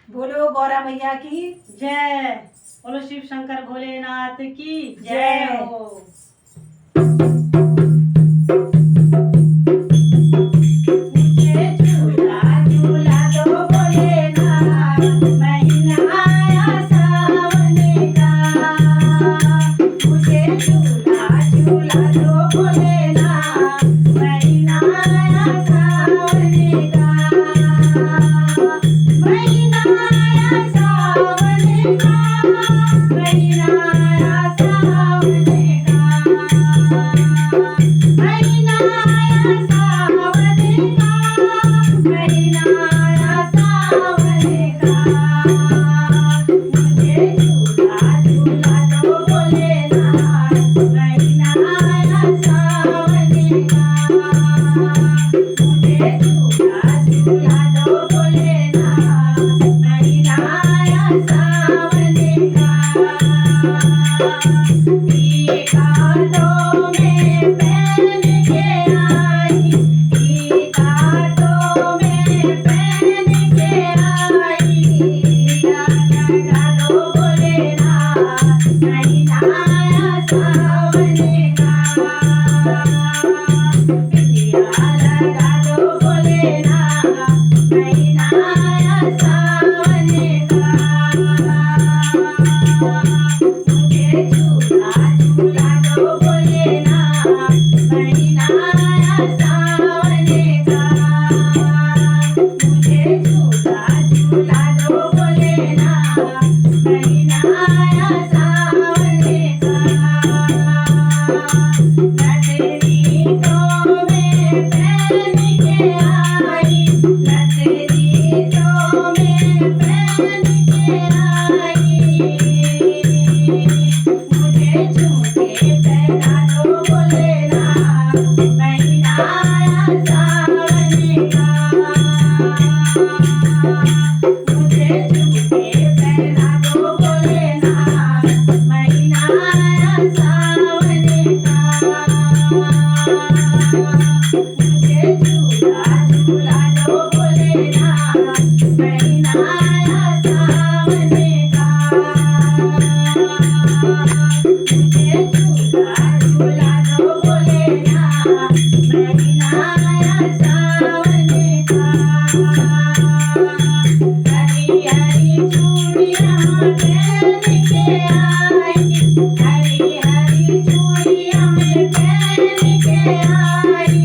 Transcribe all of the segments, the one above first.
बोलो गौरा मैया की जय। बोलो शिव शंकर भोलेनाथ की जय हो। मुझे झूला झूला दो भोलेनाथ, महीना आया सावन का। मुझे झूला झूला दो भोलेनाथ, महीना आया सावन का। महीना आया सावन का, महीना आया सावन का। महीना आया सावन का, महीना आया सावन का। मुझे झूला झूला दो भोलेनाथ, महीना आया सावन का। मुझे झूला झूला दो भोलेनाथ, महीना आया सावन का। कांटों में पहन के आई, कांटों में पहन के आई। लगा दो भोलेनाथ, महीना आया सावन का। बिंदिया लगा दो भोलेनाथ, महीना आया सावन का। मुझे झूला झूला दो भोलेनाथ, महीना आया सावन का। मुझे झूला झूला दो भोलेनाथ, महीना आया सावन का। नथनी तो में पहन के आई, नथनी तो में पहन के आई। मुझे झूठे पहना दो भोलेनाथ, महीना आया सावन का। मुझे झूठे पहना दो भोलेनाथ, महीना आया सावन का। मुझे झूला झूला दो भोलेनाथ, महीना आया सावन का। मुझे झूला झूला दो भोलेनाथ, महीना आया सावन का। हरी हरी चूड़ियां पहन के आई, हरी हरी चूड़ियां मैं पहन के आई।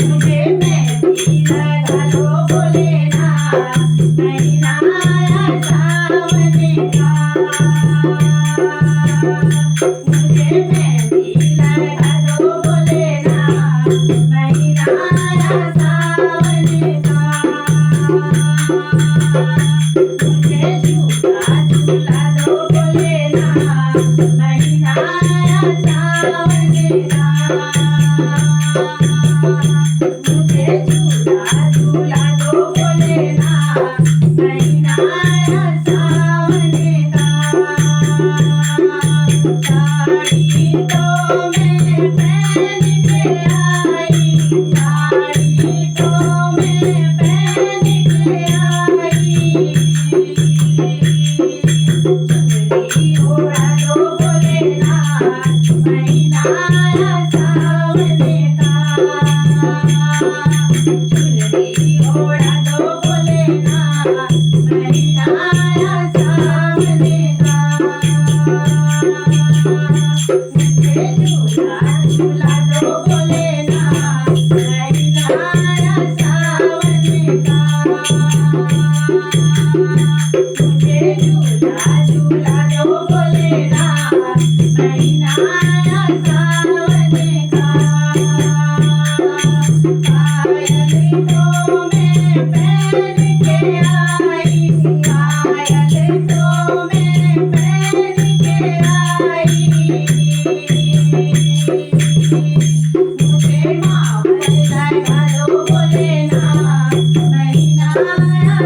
मुझे मेहंदी लगा दो भोलेनाथ, महीना आया सावन का। मुझे मेहंदी लगा दो भोलेनाथ, महीना आया सावन का। मुझे झूला झूला दो भोलेनाथ, महीना आया सावन का। मुझे झूला झूला दो भोलेनाथ, महीना आया सावन का। साड़ी तो मैं पहन के आई, साड़ी तो मैं पहन के आई। चुनरी ओढ़ा दो भोलेनाथ, महीना आया सावन का। चुनरी ओढ़ा दो भोलेनाथ, महीना आया सावन का। मुझे झूला झूला दो भोलेनाथ, महीना आया सावन का। मुझे झूला झूला दो भोलेनाथ, महीना आया सावन का। पायल तो मैं पहन के आई, पायल तो मैं पहन के आई। मुझे मावल लगा दो भोलेनाथ, महीना आया